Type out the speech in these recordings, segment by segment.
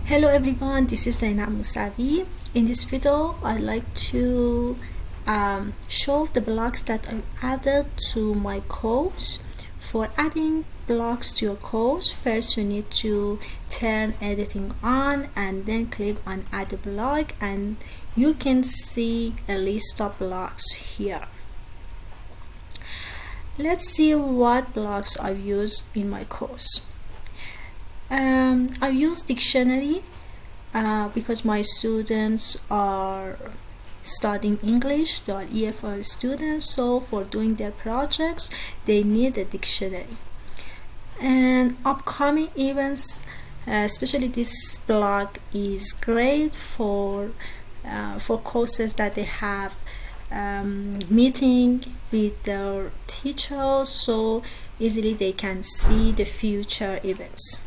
Hello everyone, this is Zainab Musavi. In this video, I'd like to show the blocks that I've added to my course. For adding blocks to your course, first you need to turn editing on and then click on add a block, and you can see a list of blocks here. Let's see what blocks I've used in my course. I use dictionary because my students are studying English, they are EFL students, so for doing their projects they need a dictionary. And upcoming events, especially this block is great for courses that they have meeting with their teachers, so easily they can see the future events.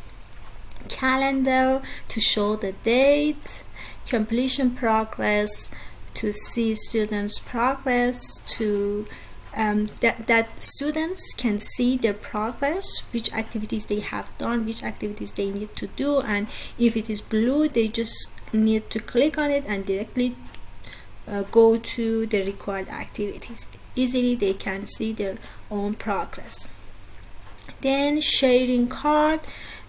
Calendar to show the date, completion progress to see students progress, to that students can see their progress, which activities they have done, which activities they need to do, and if it is blue they just need to click on it and directly go to the required activities. Easily they can see their own progress. Then sharing card,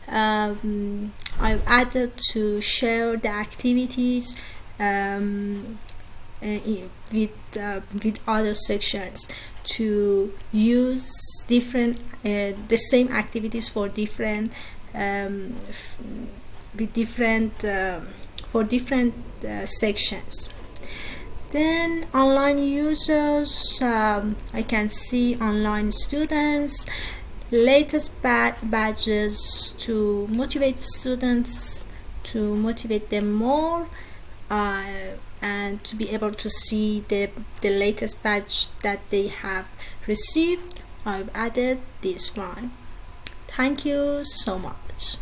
I've added to share the activities with other sections, to use different the same activities for different sections. Then online users, I can see online students, latest badges to motivate students, to motivate them more, and to be able to see the latest badge that they have received. I've added this one. Thank you so much.